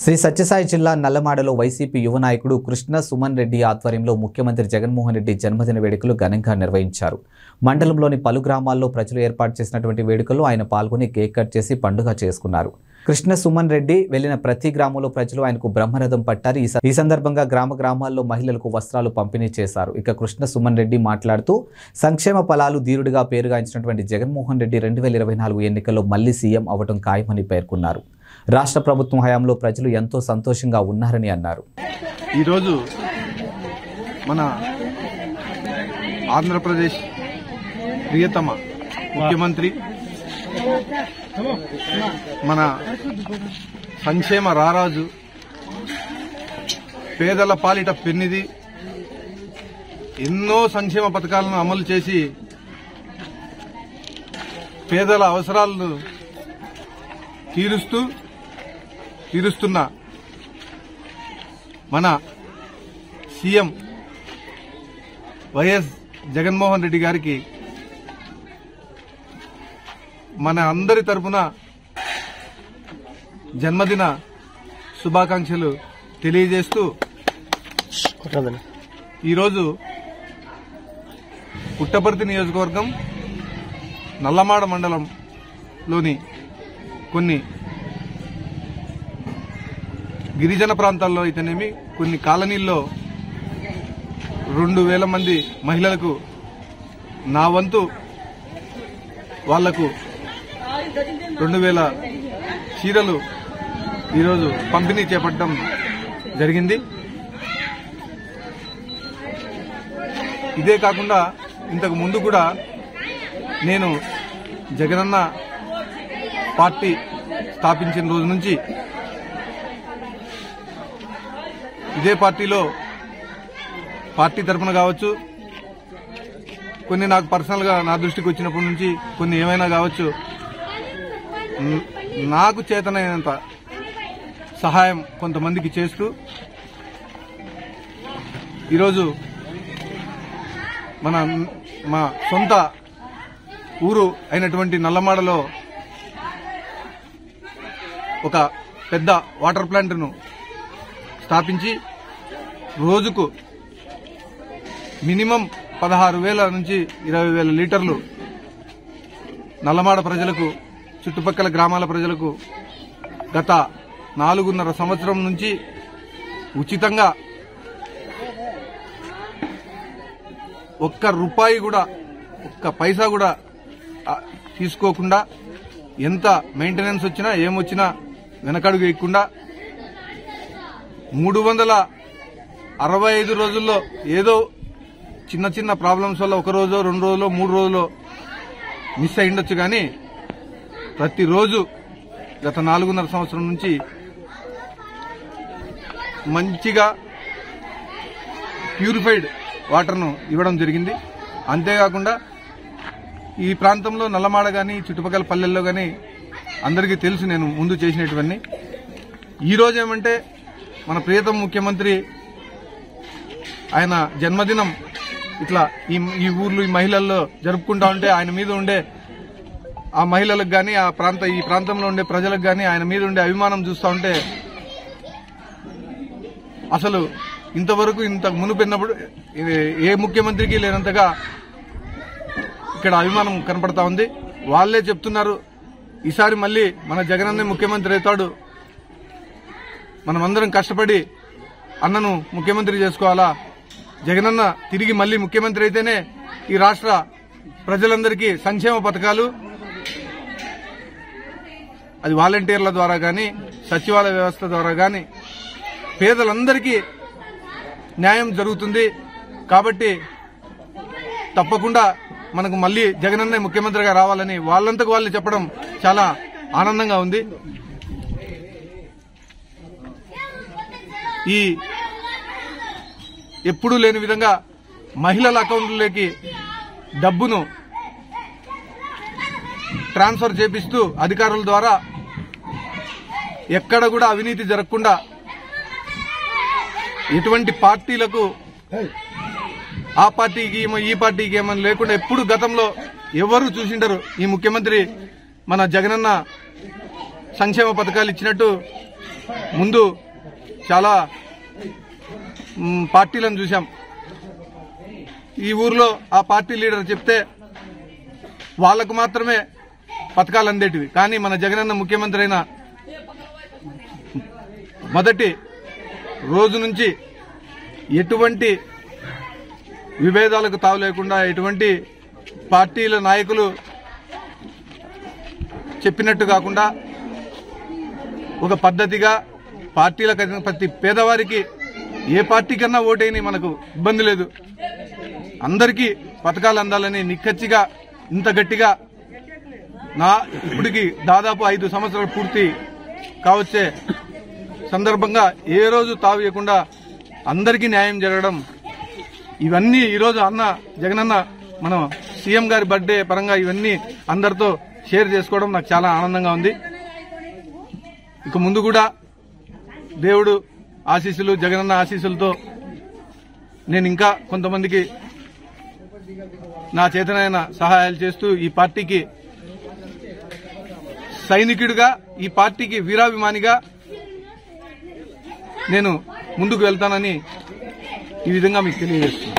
శ్రీ సత్యసాయి జిల్లా నల్లమాడలో వైసీపీ యువ నాయకుడు కృష్ణ సుమన్ రెడ్డి ఆధ్వర్యంలో ముఖ్యమంత్రి జగన్మోహన్ రెడ్డి జన్మదిన వేడుకలు ఘనంగా నిర్వహించారు. మండలంలోని పలు గ్రామాల్లో ప్రజలు ఏర్పాటు చేసినటువంటి వేడుకల్లో ఆయన పాల్గొని కేక్ కట్ చేసి పండుగ చేసుకున్నారు. కృష్ణ సుమన్ రెడ్డి వెళ్లిన ప్రతి గ్రామంలో ప్రజలు ఆయనకు బ్రహ్మరథం పట్టారు. ఈ సందర్భంగా గ్రామాల్లో మహిళలకు వస్త్రాలు పంపిణీ చేశారు. ఇక కృష్ణ సుమన్ రెడ్డి మాట్లాడుతూ సంక్షేమ ఫలాలు ధీరుడిగా పేరుగాంచినటువంటి జగన్మోహన్ రెడ్డి 2024 ఎన్నికల్లో మళ్లీ సీఎం అవడం ఖాయమని పేర్కొన్నారు. రాష్ట్ర ప్రభుత్వం హయాంలో ప్రజలు ఎంతో సంతోషంగా ఉన్నారని అన్నారు. ఈరోజు మన ఆంధ్రప్రదేశ్ ప్రియతమ ముఖ్యమంత్రి, మన సంక్షేమ రారాజు, పేదల పాలిట పెన్నిది, ఎన్నో సంక్షేమ పథకాలను అమలు చేసి పేదల అవసరాలను తీరుస్తున్న మన సీఎం వైఎస్ జగన్మోహన్ రెడ్డి గారికి మన అందరి తరపున జన్మదిన శుభాకాంక్షలు తెలియజేస్తూ, ఈరోజు పుట్టపర్తి నియోజకవర్గం నల్లమాడ మండలంలోని కొన్ని గిరిజన ప్రాంతాల్లో అయితేనేమి, కొన్ని కాలనీల్లో 2000 మంది మహిళలకు నా వంతు వాళ్లకు 2000 చీరలు ఈరోజు పంపిణీ చేపట్టడం జరిగింది. ఇదే కాకుండా ఇంతకు ముందు కూడా నేను జగనన్న పార్టీ స్థాపించిన రోజు నుంచి ఇదే పార్టీలో పార్టీ తరఫున కావచ్చు, కొన్ని నాకు పర్సనల్గా నా దృష్టికి వచ్చినప్పటి నుంచి కొన్ని ఏమైనా కావచ్చు, నాకు చేతనైనంత సహాయం కొంతమందికి చేస్తూ ఈరోజు మా సొంత ఊరు అయినటువంటి నల్లమాడలో ఒక పెద్ద వాటర్ ప్లాంట్ను స్థాపించి రోజుకు మినిమం 16,000 నుంచి 20,000 లీటర్లు నల్లమాడ ప్రజలకు, చుట్టుపక్కల గ్రామాల ప్రజలకు గత 4.5 సంవత్సరం నుంచి ఉచితంగా ఒక్క రూపాయి కూడా, ఒక్క పైసా కూడా తీసుకోకుండా, ఎంత మెయింటెనెన్స్ వచ్చినా ఏమొచ్చినా వెనకడుగు వేయకుండా 365 రోజుల్లో ఏదో చిన్న చిన్న ప్రాబ్లమ్స్ వల్ల 1 రోజు 2 రోజులు 3 రోజులు మిస్ అయ్యిండొచ్చు, కానీ ప్రతిరోజు గత 4.5 సంవత్సరం నుంచి మంచిగా ప్యూరిఫైడ్ వాటర్ను ఇవ్వడం జరిగింది. అంతేకాకుండా ఈ ప్రాంతంలో నల్లమాడ కానీ చుట్టుపక్కల పల్లెల్లో కానీ అందరికీ తెలుసు నేను ముందు చేసినటువన్నీ. ఈరోజు ఏమంటే మన ప్రియతమ ముఖ్యమంత్రి ఆయన జన్మదినం ఇట్లా ఈ ఊర్లు, ఈ మహిళల్లో జరుపుకుంటా ఉంటే ఆయన మీద ఉండే ఆ మహిళలకు కానీ, ఈ ప్రాంతంలో ఉండే ప్రజలకు కానీ ఆయన మీద ఉండే అభిమానం చూస్తూ ఉంటే అసలు ఇంతవరకు ఇంత మునుపెన్నప్పుడు ఏ ముఖ్యమంత్రికి లేనంతగా ఇక్కడ అభిమానం కనపడతా ఉంది. వాళ్లే చెప్తున్నారు, ఈసారి మళ్లీ మన జగనన్నే ముఖ్యమంత్రి అవుతాడు, మనమందరం కష్టపడి అన్నను ముఖ్యమంత్రి చేసుకోవాలా, జగనన్న తిరిగి మళ్లీ ముఖ్యమంత్రి అయితేనే ఈ రాష్ట్ర ప్రజలందరికీ సంక్షేమ పథకాలు, అది వాలంటీర్ల ద్వారా కానీ, సచివాలయ వ్యవస్థ ద్వారా కానీ పేదలందరికీ న్యాయం జరుగుతుంది. కాబట్టి తప్పకుండా మనకు మళ్లీ జగనన్నే ముఖ్యమంత్రిగా రావాలని వాళ్ళంతకు వాళ్ళు చెప్పడం చాలా ఆనందంగా ఉంది. ఈ ఎప్పుడూ లేని విధంగా మహిళల అకౌంట్లలోకి డబ్బును ట్రాన్స్ఫర్ చేపిస్తూ అధికారుల ద్వారా ఎక్కడ కూడా అవినీతి జరగకుండా, ఎటువంటి పార్టీలకు ఆ పార్టీకి ఈ పార్టీకి ఏమని లేకుండా ఎప్పుడు గతంలో ఎవరు చూసిండరు ఈ ముఖ్యమంత్రి మన జగనన్న సంక్షేమ పథకాలు ఇచ్చినట్టు ముందు చాలా పార్టీలను చూశాం. ఈ ఊర్లో ఆ పార్టీ లీడర్ చెప్తే వాళ్లకు మాత్రమే పథకాలు అందేటివి. కానీ మన జగనన్న ముఖ్యమంత్రి అయిన మొదటి రోజు నుంచి ఎటువంటి విభేదాలకు తావు లేకుండా, ఎటువంటి పార్టీల నాయకులు చెప్పినట్టు కాకుండా ఒక పద్ధతిగా పార్టీలకు ప్రతి పేదవారికి ఏ పార్టీ కన్నా ఓటేని మనకు ఇబ్బంది లేదు, అందరికీ పథకాలు అందాలని నిక్కచ్చిగా ఇంత గట్టిగా ఇప్పటికి దాదాపు 5 సంవత్సరాలు పూర్తి కావచ్చే సందర్భంగా ఏ రోజు తావేయకుండా అందరికీ న్యాయం జరగడం, ఇవన్నీ ఈరోజు జగనన్న మన సీఎం గారి బర్త్డే పరంగా ఇవన్నీ అందరితో షేర్ చేసుకోవడం నాకు చాలా ఆనందంగా ఉంది. ఇక ముందు కూడా దేవుడు ఆశీస్సులు, జగనన్న ఆశీస్సులతో నేను ఇంకా కొంతమందికి నా చేతనైన సహాయాలు చేస్తూ ఈ పార్టీకి సైనికుడిగా, ఈ పార్టీకి వీరాభిమానిగా నేను ముందుకు వెళ్తానని ఈ విధంగా మీకు తెలియజేస్తున్నాను.